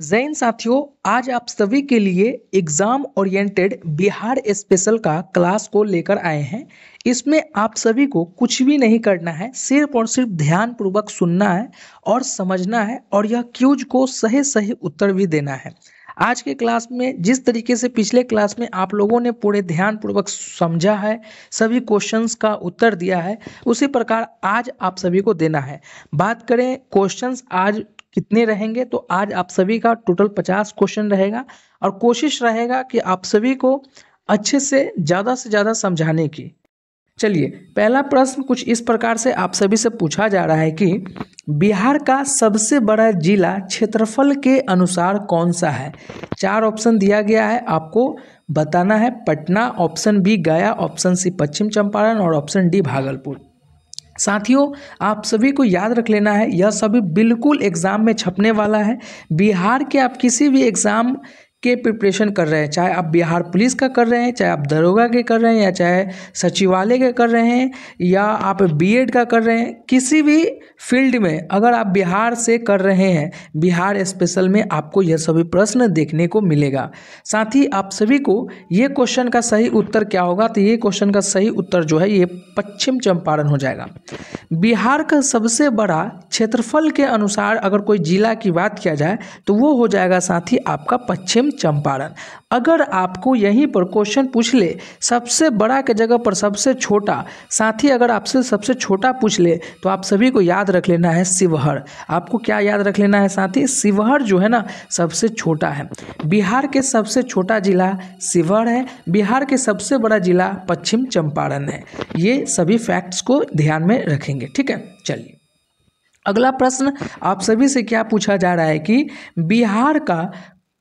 जैन साथियों, आज आप सभी के लिए एग्जाम ओरिएंटेड बिहार स्पेशल का क्लास को लेकर आए हैं। इसमें आप सभी को कुछ भी नहीं करना है, सिर्फ और सिर्फ ध्यान पूर्वक सुनना है और समझना है और यह क्यूज को सही सही उत्तर भी देना है। आज के क्लास में जिस तरीके से पिछले क्लास में आप लोगों ने पूरे ध्यान पूर्वक समझा है, सभी क्वेश्चंस का उत्तर दिया है, उसी प्रकार आज आप सभी को देना है। बात करें क्वेश्चंस आज कितने रहेंगे, तो आज आप सभी का टोटल 50 क्वेश्चन रहेगा और कोशिश रहेगा कि आप सभी को अच्छे से ज़्यादा समझाने की। चलिए, पहला प्रश्न कुछ इस प्रकार से आप सभी से पूछा जा रहा है कि बिहार का सबसे बड़ा जिला क्षेत्रफल के अनुसार कौन सा है। 4 ऑप्शन दिया गया है, आपको बताना है। Patna, option B Gaya, option सी पश्चिम चंपारण और ऑप्शन डी भागलपुर। साथियों, आप सभी को याद रख लेना है, यह सभी बिल्कुल एग्ज़ाम में छपने वाला है। बिहार के आप किसी भी एग्ज़ाम के प्रिपरेशन कर रहे हैं, चाहे आप बिहार पुलिस का कर रहे हैं, चाहे आप दरोगा के कर रहे हैं, या चाहे सचिवालय के कर रहे हैं, या आप बीएड का कर रहे हैं, किसी भी फील्ड में अगर आप बिहार से कर रहे हैं, बिहार स्पेशल में आपको यह सभी प्रश्न देखने को मिलेगा। साथ ही आप सभी को ये क्वेश्चन का सही उत्तर क्या होगा, तो ये क्वेश्चन का सही उत्तर जो है ये पश्चिम चंपारण हो जाएगा। बिहार का सबसे बड़ा क्षेत्रफल के अनुसार अगर कोई जिला की बात किया जाए तो वो हो जाएगा साथी आपका पश्चिम चंपारण। अगर आपको यहीं पर क्वेश्चन पूछ ले सबसे बड़ा के जगह पर सबसे छोटा, साथी अगर आपसे सबसे छोटा पूछ ले तो आप सभी को याद रख लेना है शिवहर। आपको क्या याद रख लेना है साथी, शिवहर जो है ना सबसे छोटा है। बिहार के सबसे छोटा जिला शिवहर है, बिहार के सबसे बड़ा जिला पश्चिम चंपारण है। ये सभी फैक्ट्स को ध्यान में रखेंगे, ठीक है। चलिए, अगला प्रश्न आप सभी से क्या पूछा जा रहा है कि बिहार का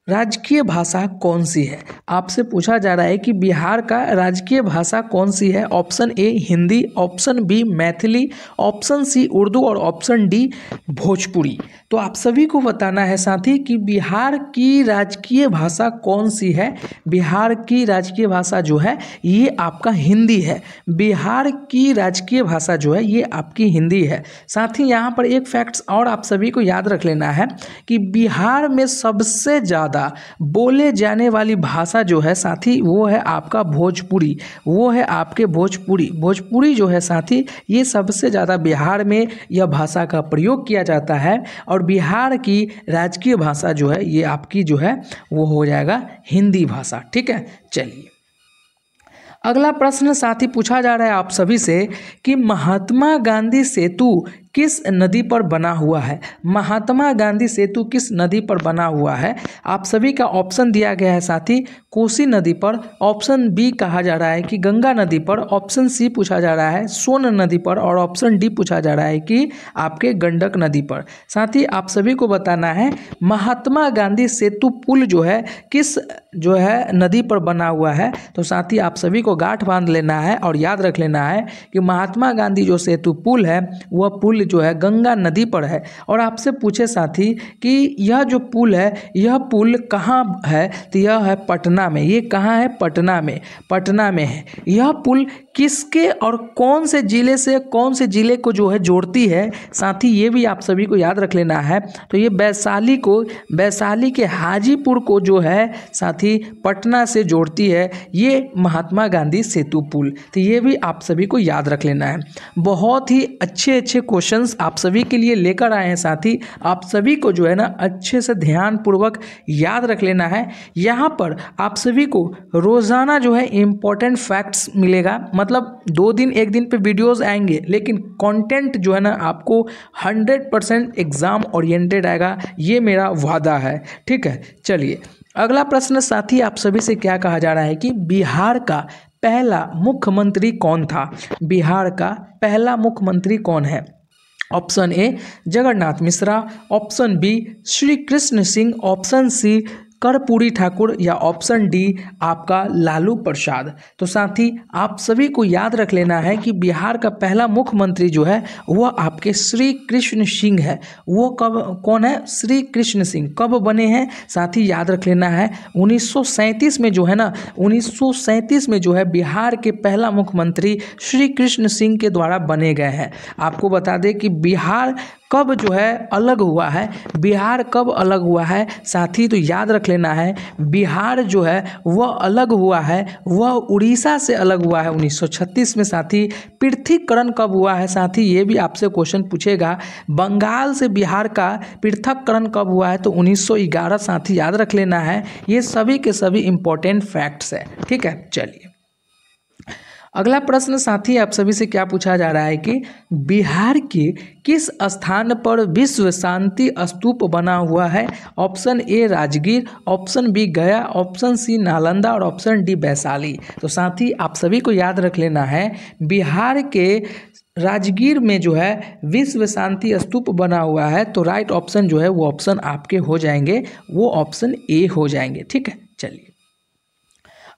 राजकीय भाषा कौन सी है। आपसे पूछा जा रहा है कि बिहार का राजकीय भाषा कौन सी है। Option A Hindi, option B Maithili, option C Urdu और ऑप्शन डी भोजपुरी। तो आप सभी को बताना है साथी कि बिहार की राजकीय भाषा कौन सी है। बिहार की राजकीय भाषा जो है ये आपका हिंदी है। बिहार की राजकीय भाषा जो है ये आपकी हिंदी है। साथ ही यहाँ पर एक फैक्ट्स और आप सभी को याद रख लेना है कि बिहार में सबसे ज़्यादा बोले जाने वाली भाषा जो है साथी वो है आपका भोजपुरी। वो है आपके भोजपुरी। भोजपुरी जो है साथी ये सबसे ज़्यादा बिहार में यह भाषा का प्रयोग किया जाता है और बिहार की राजकीय भाषा जो है ये आपकी जो है वो हो जाएगा हिंदी भाषा, ठीक है। चलिए, अगला प्रश्न साथी पूछा जा रहा है आप सभी से कि महात्मा गांधी सेतु किस नदी पर बना हुआ है। महात्मा गांधी सेतु किस नदी पर बना हुआ है। आप सभी का ऑप्शन दिया गया है साथी कोसी नदी पर, ऑप्शन बी कहा जा रहा है कि गंगा नदी पर, ऑप्शन सी पूछा जा रहा है सोन नदी पर और ऑप्शन डी पूछा जा रहा है कि आपके गंडक नदी पर। साथी आप सभी को बताना है महात्मा गांधी सेतु पुल जो है किस जो है नदी पर बना हुआ है। तो साथी आप सभी को गांठ बांध लेना है और याद रख लेना है कि महात्मा गांधी जो सेतु पुल है वह पुल जो है गंगा नदी पर है। और आपसे पूछे साथी कि यह जो पुल है यह पुल कहाँ है, तो यह है पटना में। ये कहाँ है, पटना में। पटना में है यह पुल। किसके और कौन से ज़िले से कौन से ज़िले को जो है जोड़ती है साथी, ये भी आप सभी को याद रख लेना है। तो ये वैशाली के हाजीपुर को जो है साथी पटना से जोड़ती है ये महात्मा गांधी सेतु पुल। तो ये भी आप सभी को याद रख लेना है। बहुत ही अच्छे क्वेश्चंस आप सभी के लिए लेकर आए हैं साथी। आप सभी को जो है ना अच्छे से ध्यान पूर्वक याद रख लेना है। यहाँ पर आप सभी को रोज़ाना जो है इम्पोर्टेंट फैक्ट्स मिलेगा। मतलब 2 दिन 1 दिन पे वीडियोस आएंगे, लेकिन कंटेंट जो है ना आपको 100% एग्ज़ाम ओरिएंटेड आएगा, ये मेरा वादा है, ठीक है। चलिए, अगला प्रश्न साथी आप सभी से क्या कहा जा रहा है कि बिहार का पहला मुख्यमंत्री कौन था। बिहार का पहला मुख्यमंत्री कौन है। Option A Jagannath Mishra, option B Shri Krishna Singh, option C Karpoori Thakur या ऑप्शन डी आपका लालू प्रसाद। तो साथी आप सभी को याद रख लेना है कि बिहार का पहला मुख्यमंत्री जो है वह आपके श्री कृष्ण सिंह है। वो कब कौन है, श्री कृष्ण सिंह। कब बने हैं साथी याद रख लेना है 1937 में जो है ना 1937 में जो है बिहार के पहला मुख्यमंत्री श्री कृष्ण सिंह के द्वारा बने गए हैं। आपको बता दें कि बिहार कब जो है अलग हुआ है, बिहार कब अलग हुआ है साथी, तो याद रख लेना है बिहार जो है वह अलग हुआ है, वह उड़ीसा से अलग हुआ है 1936 में साथी। पृथकीकरण कब हुआ है साथी, ये भी आपसे क्वेश्चन पूछेगा। बंगाल से बिहार का पृथक्करण कब हुआ है, तो 1911 साथी, याद रख लेना है। ये सभी के सभी इंपॉर्टेंट फैक्ट्स है, ठीक है। चलिए अगला प्रश्न साथी आप सभी से क्या पूछा जा रहा है कि बिहार के किस स्थान पर विश्व शांति स्तूप बना हुआ है। Option A Rajgir, option B Gaya, option C Nalanda और ऑप्शन डी वैशाली। तो साथी आप सभी को याद रख लेना है बिहार के राजगीर में जो है विश्व शांति स्तूप बना हुआ है, तो राइट ऑप्शन जो है वो ऑप्शन आपके हो जाएंगे, वो ऑप्शन ए हो जाएंगे, ठीक है। चलिए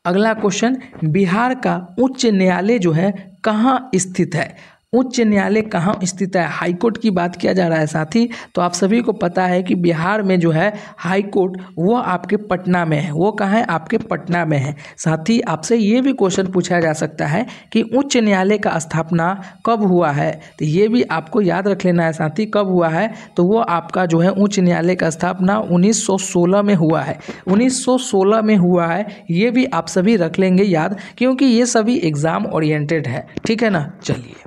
अगला क्वेश्चन, बिहार का उच्च न्यायालय जो है कहाँ स्थित है। उच्च न्यायालय कहाँ स्थित है, हाईकोर्ट की बात किया जा रहा है साथी। तो आप सभी को पता है कि बिहार में जो है हाईकोर्ट वो आपके पटना में है। वो कहाँ है, आपके पटना में है साथी। आपसे ये भी क्वेश्चन पूछा जा सकता है कि उच्च न्यायालय का स्थापना कब हुआ है, तो ये भी आपको याद रख लेना है साथी। कब हुआ है, तो वो आपका जो है उच्च न्यायालय का स्थापना 1916 में हुआ है। 1916 में हुआ है, ये भी आप सभी रख लेंगे याद, क्योंकि ये सभी एग्जाम ओरिएंटेड है, ठीक है ना। चलिए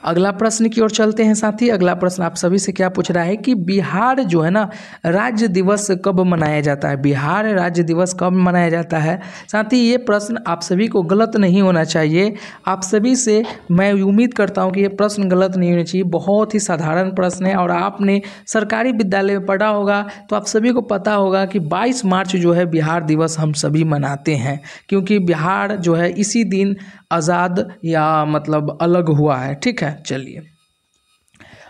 अगला प्रश्न की ओर चलते हैं साथी। अगला प्रश्न आप सभी से क्या पूछ रहा है कि बिहार जो है ना राज्य दिवस कब मनाया जाता है। बिहार राज्य दिवस कब मनाया जाता है साथी, ये प्रश्न आप सभी को गलत नहीं होना चाहिए। आप सभी से मैं उम्मीद करता हूँ कि ये प्रश्न गलत नहीं होना चाहिए। बहुत ही साधारण प्रश्न है और आपने सरकारी विद्यालय में पढ़ा होगा तो आप सभी को पता होगा कि 22 मार्च जो है बिहार दिवस हम सभी मनाते हैं, क्योंकि बिहार जो है इसी दिन आज़ाद या मतलब अलग हुआ है, ठीक है। चलिए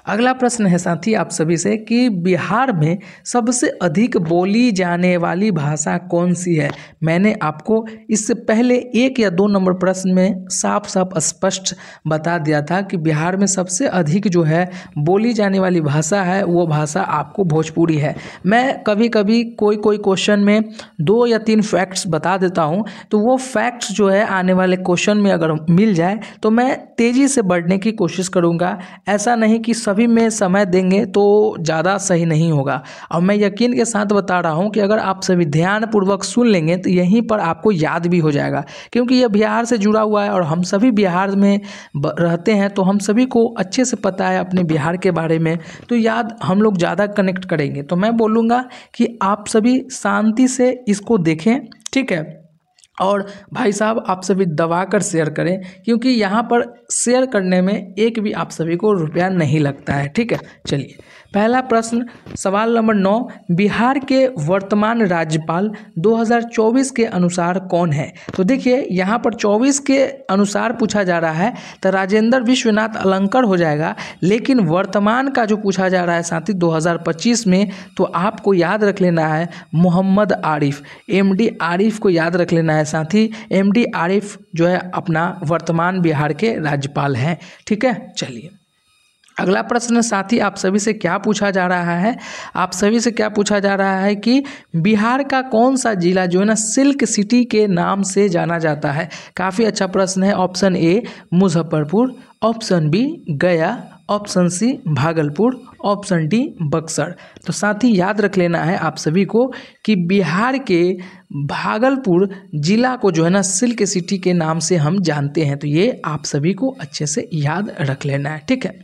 अगला प्रश्न है साथी आप सभी से कि बिहार में सबसे अधिक बोली जाने वाली भाषा कौन सी है। मैंने आपको इससे पहले 1 या 2 नंबर प्रश्न में साफ साफ स्पष्ट बता दिया था कि बिहार में सबसे अधिक जो है बोली जाने वाली भाषा है वो भाषा आपको भोजपुरी है। मैं कभी कभी कोई क्वेश्चन में 2 या 3 फैक्ट्स बता देता हूँ, तो वो फैक्ट्स जो है आने वाले क्वेश्चन में अगर मिल जाए तो मैं तेज़ी से बढ़ने की कोशिश करूँगा। ऐसा नहीं कि सभी में समय देंगे तो ज़्यादा सही नहीं होगा। और मैं यकीन के साथ बता रहा हूँ कि अगर आप सभी ध्यानपूर्वक सुन लेंगे तो यहीं पर आपको याद भी हो जाएगा, क्योंकि यह बिहार से जुड़ा हुआ है और हम सभी बिहार में रहते हैं, तो हम सभी को अच्छे से पता है अपने बिहार के बारे में, तो याद हम लोग ज़्यादा कनेक्ट करेंगे। तो मैं बोलूँगा कि आप सभी शांति से इसको देखें, ठीक है। और भाई साहब आप सभी दबा कर शेयर करें, क्योंकि यहाँ पर शेयर करने में एक भी आप सभी को रुपया नहीं लगता है, ठीक है। चलिए पहला प्रश्न सवाल नंबर 9, बिहार के वर्तमान राज्यपाल 2024 के अनुसार कौन है। तो देखिए यहाँ पर 24 के अनुसार पूछा जा रहा है तो राजेंद्र विश्वनाथ अलंकर हो जाएगा, लेकिन वर्तमान का जो पूछा जा रहा है साथी 2025 में, तो आपको याद रख लेना है मोहम्मद आरिफ, MD आरिफ को याद रख लेना है साथी। MD आरिफ जो है अपना वर्तमान बिहार के राज्यपाल हैं, ठीक है। चलिए अगला प्रश्न साथी आप सभी से क्या पूछा जा रहा है, आप सभी से क्या पूछा जा रहा है कि बिहार का कौन सा जिला जो है ना सिल्क सिटी के नाम से जाना जाता है। काफ़ी अच्छा प्रश्न है। Option A Muzaffarpur, option B Gaya, option C Bhagalpur, option D Buxar. तो साथी याद रख लेना है आप सभी को कि बिहार के भागलपुर जिला को जो है ना सिल्क सिटी के नाम से हम जानते हैं। तो ये आप सभी को अच्छे से याद रख लेना है, ठीक है।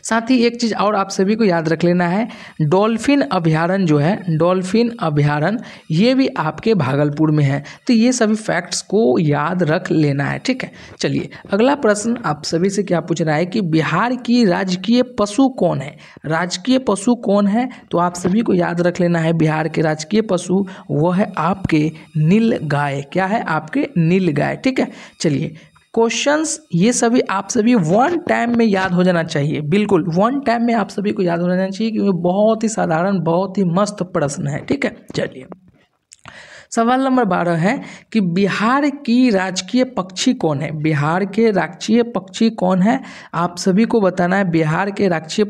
साथ ही एक चीज़ और आप सभी को याद रख लेना है, डॉल्फिन अभयारण्य जो है, डॉल्फिन अभयारण्य ये भी आपके भागलपुर में है। तो ये सभी फैक्ट्स को याद रख लेना है, ठीक है। चलिए अगला प्रश्न आप सभी से क्या पूछ रहा है कि बिहार की राजकीय पशु कौन है। राजकीय पशु कौन है, तो आप सभी को याद रख लेना है बिहार के राजकीय पशु वो है आपके नील गाय। क्या है, आपके नील गाय, ठीक है। चलिए क्वेश्चंस ये सभी आप सभी 1 टाइम में याद हो जाना चाहिए, बिल्कुल 1 टाइम में आप सभी को याद हो जाना चाहिए, क्योंकि बहुत ही साधारण बहुत ही मस्त प्रश्न है, ठीक है। चलिए सवाल नंबर 12 है कि बिहार की राजकीय पक्षी कौन है। बिहार के राजकीय पक्षी कौन है, आप सभी को बताना है। बिहार के राजकीय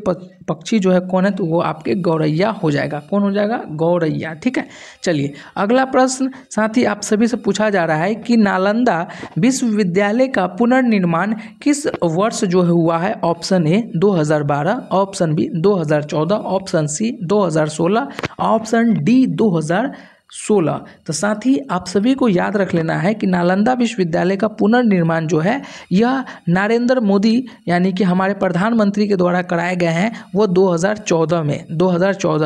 पक्षी जो है कौन है, तो वो आपके गौरैया हो जाएगा। कौन हो जाएगा, गौरैया। ठीक है, चलिए अगला प्रश्न साथ ही आप सभी से पूछा जा रहा है कि नालंदा विश्वविद्यालय का पुनर्निर्माण किस वर्ष जो है हुआ है। Option A 2012, option B 2014, option C 2016, option D 2016। तो साथ ही आप सभी को याद रख लेना है कि नालंदा विश्वविद्यालय का पुनर्निर्माण जो है यह नरेंद्र मोदी यानी कि हमारे प्रधानमंत्री के द्वारा कराए गए हैं, वो 2014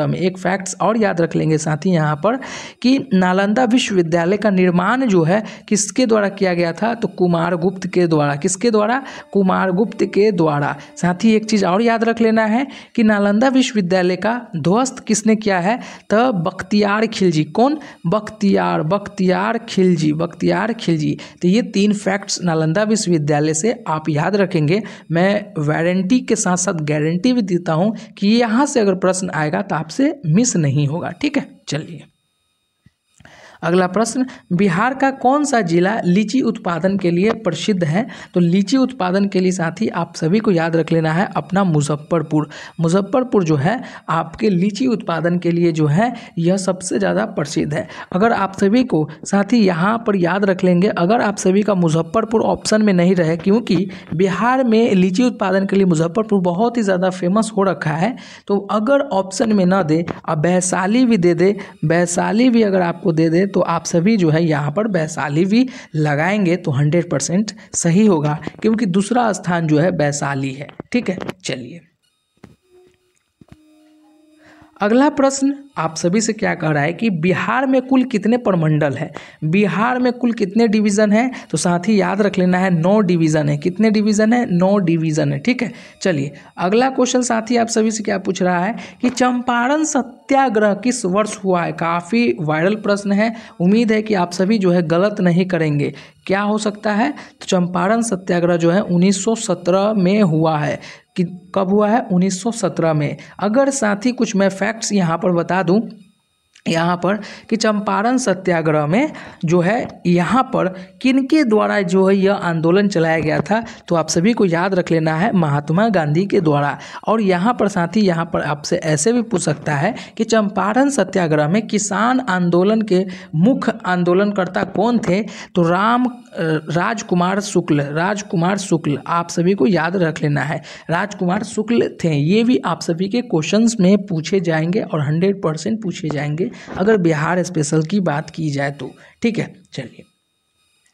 में। एक फैक्ट्स और याद रख लेंगे साथ ही यहाँ पर कि नालंदा विश्वविद्यालय का निर्माण जो है किसके द्वारा किया गया था, तो कुमारगुप्त के द्वारा। किसके द्वारा, कुमारगुप्त के द्वारा। साथ ही एक चीज़ और याद रख लेना है कि नालंदा विश्वविद्यालय का ध्वस्त किसने किया है, तो बख्तियार खिलजी। कौन, बख्तियार खिलजी। तो ये 3 फैक्ट्स नालंदा विश्वविद्यालय से आप याद रखेंगे। मैं वारंटी के साथ साथ गारंटी भी देता हूं कि यहाँ से अगर प्रश्न आएगा तो आपसे मिस नहीं होगा। ठीक है, चलिए अगला प्रश्न, बिहार का कौन सा जिला लीची उत्पादन के लिए प्रसिद्ध है। तो लीची उत्पादन के लिए साथ ही आप सभी को याद रख लेना है अपना मुजफ्फरपुर जो है आपके लीची उत्पादन के लिए जो है यह सबसे ज़्यादा प्रसिद्ध है। अगर आप सभी को साथ ही यहाँ पर याद रख लेंगे, अगर आप सभी का मुजफ्फरपुर ऑप्शन में नहीं रहे, क्योंकि बिहार में लीची उत्पादन के लिए मुजफ्फरपुर बहुत ही ज़्यादा फेमस हो रखा है, तो अगर ऑप्शन में ना दे, अब वैशाली भी दे दे, वैशाली भी अगर आपको दे दे तो आप सभी जो है यहाँ पर वैशाली भी लगाएंगे तो 100% सही होगा, क्योंकि दूसरा स्थान जो है वैशाली है। ठीक है, चलिए अगला प्रश्न आप सभी से क्या कह रहा है कि बिहार में कुल कितने प्रमंडल है। बिहार में कुल कितने डिवीज़न है, तो साथ ही याद रख लेना है 9 डिवीज़न है। कितने डिवीज़न है, 9 डिवीज़न है। ठीक है, चलिए अगला क्वेश्चन साथ ही आप सभी से क्या पूछ रहा है कि चंपारण सत्याग्रह किस वर्ष हुआ है। काफ़ी वायरल प्रश्न है, उम्मीद है कि आप सभी जो है गलत नहीं करेंगे। क्या हो सकता है, तो चंपारण सत्याग्रह जो है 1917 में हुआ है। कि कब हुआ है, 1917 में। अगर साथ ही कुछ मैं फैक्ट्स यहाँ पर बता दूं यहाँ पर कि चंपारण सत्याग्रह में जो है यहाँ पर किनके द्वारा जो है यह आंदोलन चलाया गया था, तो आप सभी को याद रख लेना है महात्मा गांधी के द्वारा। और यहाँ पर साथ ही यहाँ पर आपसे ऐसे भी पूछ सकता है कि चंपारण सत्याग्रह में किसान आंदोलन के मुख्य आंदोलनकर्ता कौन थे, तो राजकुमार शुक्ल आप सभी को याद रख लेना है, राजकुमार शुक्ल थे। ये भी आप सभी के क्वेश्चंस में पूछे जाएंगे और 100% पूछे जाएंगे अगर बिहार स्पेशल की बात की जाए तो। ठीक है, चलिए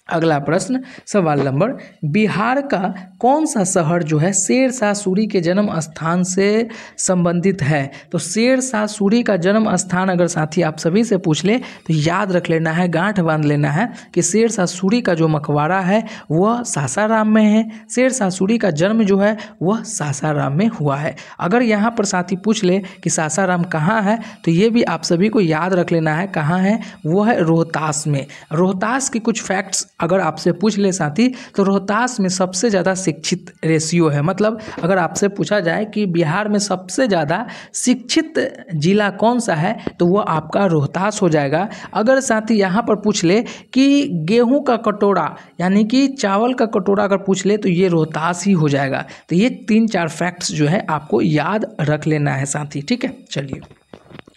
अगला प्रश्न सवाल नंबर, बिहार का कौन सा शहर जो है शेरशाह सूरी के जन्म स्थान से संबंधित है। तो शेरशाह सूरी का जन्म स्थान अगर साथी आप सभी से पूछ ले तो याद रख लेना है, गांठ बांध लेना है कि शेरशाह सूरी का जो मकबरा है वह सासाराम में है। शेरशाह सूरी का जन्म जो है वह सासाराम में हुआ है। अगर यहाँ पर साथी पूछ ले कि सासाराम कहाँ है, तो ये भी आप सभी को याद रख लेना है कहाँ है, वो है रोहतास में। रोहतास की कुछ फैक्ट्स अगर आपसे पूछ ले साथी, तो रोहतास में सबसे ज़्यादा शिक्षित रेशियो है। मतलब अगर आपसे पूछा जाए कि बिहार में सबसे ज़्यादा शिक्षित जिला कौन सा है, तो वह आपका रोहतास हो जाएगा। अगर साथी यहाँ पर पूछ ले कि गेहूं का कटोरा यानी कि चावल का कटोरा अगर पूछ ले, तो ये रोहतास ही हो जाएगा। तो ये 3-4 फैक्ट्स जो है आपको याद रख लेना है साथी। ठीक है, चलिए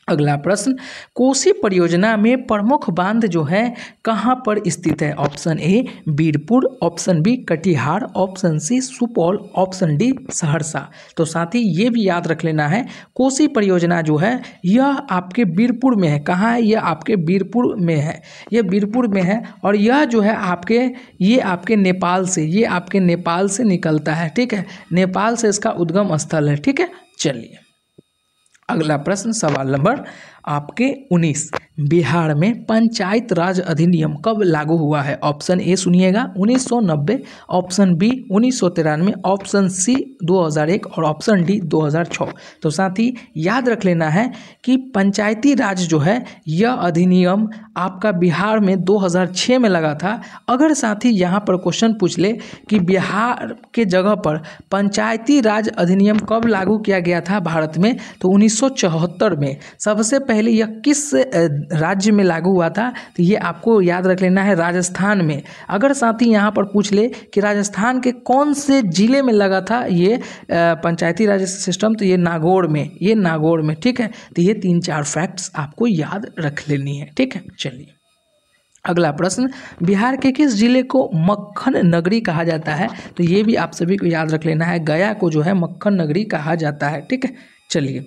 अगला प्रश्न, कोसी परियोजना में प्रमुख बांध जो है कहाँ पर स्थित है। Option A Birpur, option B Katihar, option C Supaul, option D Saharsa. तो साथ ही ये भी याद रख लेना है, कोसी परियोजना जो है यह आपके बीरपुर में है। कहाँ है, यह आपके बीरपुर में है, यह बीरपुर में है। और यह जो है ये आपके नेपाल से निकलता है। ठीक है, नेपाल से इसका उद्गम स्थल है। ठीक है, चलिए अगला प्रश्न सवाल नंबर आपके 19, बिहार में पंचायत राज अधिनियम कब लागू हुआ है। ऑप्शन ए सुनिएगा 1990, ऑप्शन बी 1993, ऑप्शन सी 2001 और ऑप्शन डी 2006। तो साथ ही याद रख लेना है कि पंचायती राज जो है यह अधिनियम आपका बिहार में 2006 में लगा था। अगर साथ ही यहाँ पर क्वेश्चन पूछ ले कि बिहार के जगह पर पंचायती राज अधिनियम कब लागू किया गया था भारत में, तो 1974 में। सबसे पहले यह किस राज्य में लागू हुआ था, तो ये आपको याद रख लेना है राजस्थान में। अगर साथ ही यहाँ पर पूछ ले कि राजस्थान के कौन से जिले में लगा था ये पंचायती राज सिस्टम, तो ये नागौर में, ठीक है। तो ये 3-4 फैक्ट्स आपको याद रख लेनी है, ठीक है। चलिए अगला प्रश्न, बिहार के किस जिले को मक्खन नगरी कहा जाता है? तो ये भी आप सभी को याद रख लेना है, गया को जो है मक्खन नगरी कहा जाता है, ठीक है। चलिए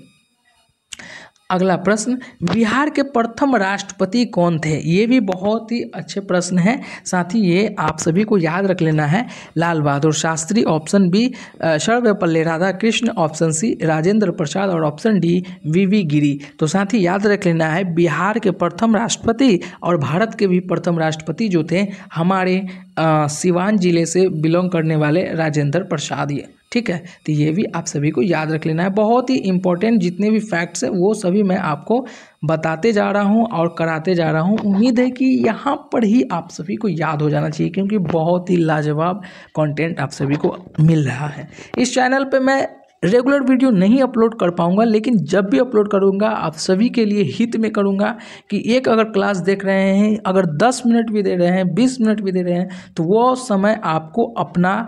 अगला प्रश्न, बिहार के प्रथम राष्ट्रपति कौन थे? ये भी बहुत ही अच्छे प्रश्न हैं, साथ ही ये आप सभी को याद रख लेना है, Lal Bahadur Shastri, option B Sarvepalli Radhakrishna, option C Rajendra Prasad और ऑप्शन डी वीवी गिरी। तो साथ ही याद रख लेना है बिहार के प्रथम राष्ट्रपति और भारत के भी प्रथम राष्ट्रपति जो थे हमारे सिवान जिले से बिलोंग करने वाले राजेंद्र प्रसाद, ये ठीक है। तो ये भी आप सभी को याद रख लेना है। बहुत ही इंपॉर्टेंट जितने भी फैक्ट्स हैं वो सभी मैं आपको बताते जा रहा हूँ और कराते जा रहा हूँ। उम्मीद है कि यहाँ पर ही आप सभी को याद हो जाना चाहिए, क्योंकि बहुत ही लाजवाब कंटेंट आप सभी को मिल रहा है। इस चैनल पे मैं रेगुलर वीडियो नहीं अपलोड कर पाऊंगा, लेकिन जब भी अपलोड करूंगा आप सभी के लिए हित में करूंगा कि एक अगर क्लास देख रहे हैं, अगर 10 मिनट भी दे रहे हैं, 20 मिनट भी दे रहे हैं, तो वो समय आपको अपना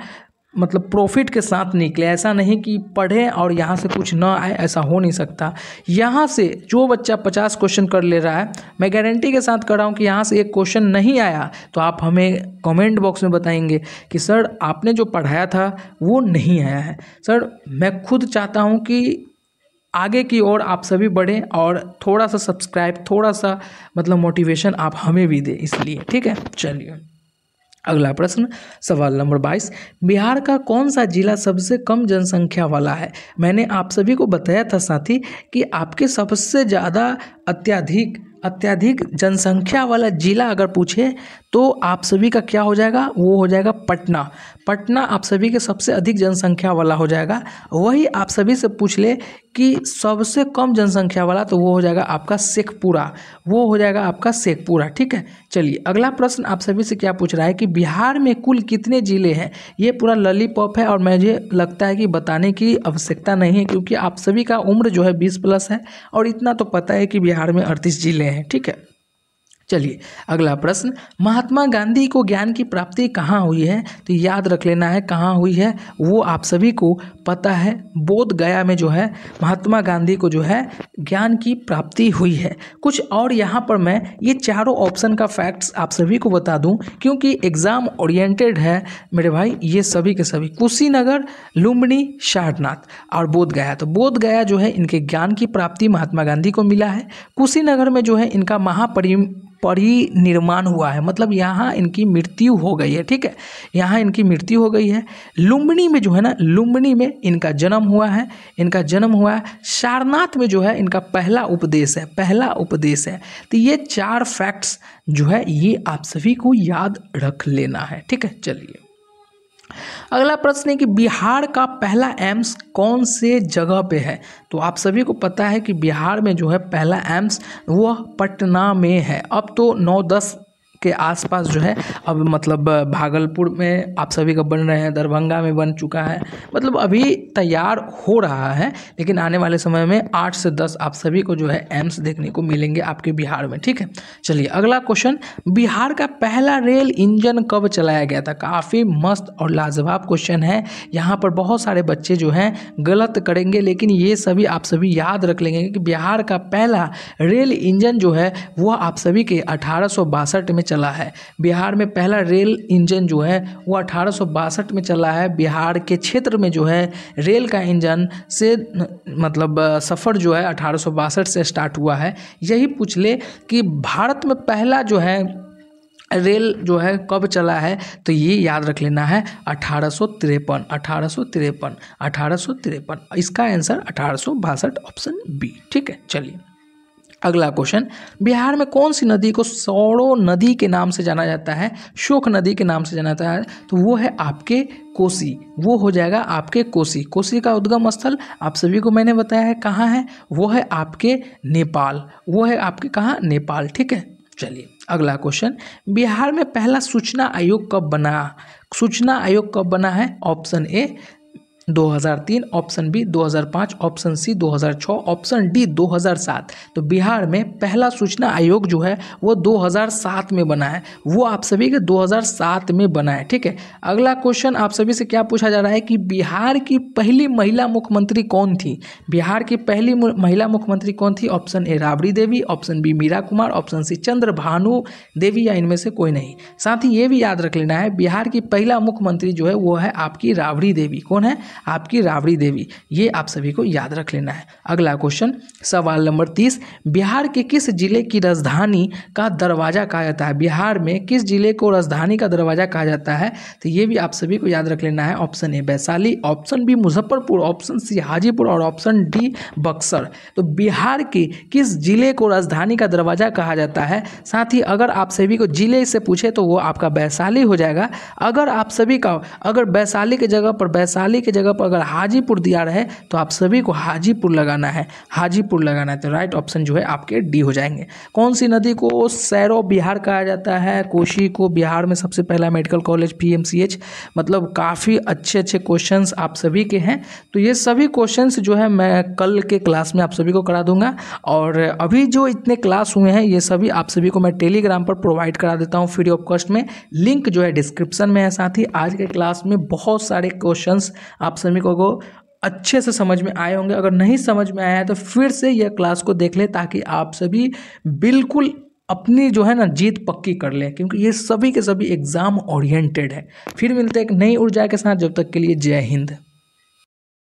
मतलब प्रॉफिट के साथ निकले। ऐसा नहीं कि पढ़ें और यहाँ से कुछ ना आए, ऐसा हो नहीं सकता। यहाँ से जो बच्चा 50 क्वेश्चन कर ले रहा है, मैं गारंटी के साथ कर रहा हूँ कि यहाँ से एक क्वेश्चन नहीं आया तो आप हमें कमेंट बॉक्स में बताएंगे कि सर आपने जो पढ़ाया था वो नहीं आया है। सर मैं खुद चाहता हूँ कि आगे की ओर आप सभी बढ़ें और थोड़ा सा सब्सक्राइब, थोड़ा सा मतलब मोटिवेशन आप हमें भी दें, इसलिए ठीक है। चलिए अगला प्रश्न, सवाल नंबर 22, बिहार का कौन सा जिला सबसे कम जनसंख्या वाला है? मैंने आप सभी को बताया था साथी कि आपके सबसे ज़्यादा अत्यधिक जनसंख्या वाला जिला अगर पूछे तो आप सभी का क्या हो जाएगा, वो हो जाएगा पटना आप सभी के सबसे अधिक जनसंख्या वाला हो जाएगा। वही आप सभी से पूछ ले कि सबसे कम जनसंख्या वाला, तो वो हो जाएगा आपका शेखपुरा, ठीक है। चलिए अगला प्रश्न आप सभी से क्या पूछ रहा है कि बिहार में कुल कितने जिले हैं? ये पूरा लॉलीपॉप है और मुझे लगता है कि बताने की आवश्यकता नहीं है, क्योंकि आप सभी का उम्र जो है 20+ है और इतना तो पता है कि बिहार में 38 जिले हैं, ठीक है। चलिए अगला प्रश्न, महात्मा गांधी को ज्ञान की प्राप्ति कहाँ हुई है? तो याद रख लेना है कहाँ हुई है, वो आप सभी को पता है, बोध गया में जो है महात्मा गांधी को जो है ज्ञान की प्राप्ति हुई है। कुछ और यहाँ पर मैं ये चारों ऑप्शन का फैक्ट्स आप सभी को बता दूं, क्योंकि एग्जाम ओरिएंटेड है मेरे भाई। ये सभी के सभी कुशीनगर, लुम्बिनी, सारनाथ और बोध गया, तो बोध गया जो है इनके ज्ञान की प्राप्ति महात्मा गांधी को मिला है। कुशीनगर में जो है इनका परिनिर्माण हुआ है, मतलब यहाँ इनकी मृत्यु हो गई है, ठीक है, यहाँ इनकी मृत्यु हो गई है। लुम्बिनी में जो है ना, लुम्बिनी में इनका जन्म हुआ है। सारनाथ में जो है इनका पहला उपदेश है। तो ये 4 फैक्ट्स जो है ये आप सभी को याद रख लेना है, ठीक है। चलिए अगला प्रश्न है कि बिहार का पहला एम्स कौन से जगह पे है? तो आप सभी को पता है कि बिहार में जो है पहला एम्स वह पटना में है। अब तो 9-10 के आसपास जो है अब मतलब भागलपुर में आप सभी का बन रहे हैं, दरभंगा में बन चुका है, मतलब अभी तैयार हो रहा है, लेकिन आने वाले समय में 8 से 10 आप सभी को जो है एम्स देखने को मिलेंगे आपके बिहार में, ठीक है। चलिए अगला क्वेश्चन, बिहार का पहला रेल इंजन कब चलाया गया था? काफ़ी मस्त और लाजवाब क्वेश्चन है। यहाँ पर बहुत सारे बच्चे जो हैं गलत करेंगे, लेकिन ये सभी आप सभी याद रख लेंगे कि बिहार का पहला रेल इंजन जो है वह आप सभी के 1862 में चला है। बिहार में पहला रेल इंजन जो है वो 1862 में चला है। बिहार के क्षेत्र में जो है रेल का इंजन से मतलब सफ़र जो है 1862 से स्टार्ट हुआ है। यही पूछ ले कि भारत में पहला जो है रेल जो है कब चला है, तो ये याद रख लेना है 1853। इसका आंसर 1862 ऑप्शन बी, ठीक है। चलिए अगला क्वेश्चन, बिहार में कौन सी नदी को सौड़ो नदी के नाम से जाना जाता है, शोक नदी के नाम से जाना जाता है? तो वो है आपके कोसी, वो हो जाएगा आपके कोसी। कोसी का उद्गम स्थल आप सभी को मैंने बताया है कहाँ है, वो है आपके नेपाल, वो है आपके कहाँ, नेपाल, ठीक है। चलिए अगला क्वेश्चन, बिहार में पहला सूचना आयोग कब बना? सूचना आयोग कब बना है? Option A 2003, option B 2005, option C 2006, option D 2007। तो बिहार में पहला सूचना आयोग जो है वो 2007 में बना है, वो आप सभी के 2007 में बना है। ठीक है, अगला क्वेश्चन आप सभी से क्या पूछा जा रहा है कि बिहार की पहली महिला मुख्यमंत्री कौन थी? बिहार की पहली महिला मुख्यमंत्री कौन थी? Option A Rabri Devi, option B Meira Kumar, option C Chandra Bhanu Devi या इनमें से कोई नहीं। साथ ही ये भी याद रख लेना है बिहार की पहला मुख्यमंत्री जो है वो है आपकी राबड़ी देवी। कौन है? आपकी राबड़ी देवी। ये आप सभी को याद रख लेना है। अगला क्वेश्चन सवाल नंबर 30, बिहार के किस जिले की राजधानी का दरवाजा कहा जाता है? बिहार में किस जिले को राजधानी का दरवाजा कहा जाता है? तो ये भी आप सभी को याद रख लेना है। Option A Vaishali, option B Muzaffarpur, option C Hajipur और ऑप्शन डी बक्सर। तो बिहार के किस जिले को राजधानी का दरवाजा कहा जाता है? साथ ही अगर आप सभी को जिले से पूछे तो वो आपका वैशाली हो जाएगा। अगर आप सभी का वैशाली के जगह पर अगर हाजीपुर दिया रहे तो आप सभी को हाजीपुर लगाना है, हाजीपुर लगाना है। तो राइट ऑप्शन जो है आपके डी हो जाएंगे। कौन सी नदी को सैरो बिहार कहा जाता है? कोशी को। बिहार में सबसे पहला मेडिकल कॉलेज पीएमसीएच। मतलब काफ़ी अच्छे अच्छे क्वेश्चंस आप सभी के हैं। तो ये सभी क्वेश्चंस जो है मैं कल के क्लास में आप सभी को करा दूंगा, और अभी जो इतने क्लास हुए हैं ये सभी आप सभी को मैं टेलीग्राम पर प्रोवाइड करा देता हूँ फ्री ऑफ कॉस्ट में। लिंक जो है डिस्क्रिप्शन में है। साथ ही आज के क्लास में बहुत सारे क्वेश्चंस आप सभी को अच्छे से समझ में आए होंगे। अगर नहीं समझ में आया है तो फिर से यह क्लास को देख ले, ताकि आप सभी बिल्कुल अपनी जो है ना जीत पक्की कर लें, क्योंकि ये सभी के सभी एग्जाम ओरिएंटेड है। फिर मिलते हैं एक नई ऊर्जा के साथ, जब तक के लिए जय हिंद।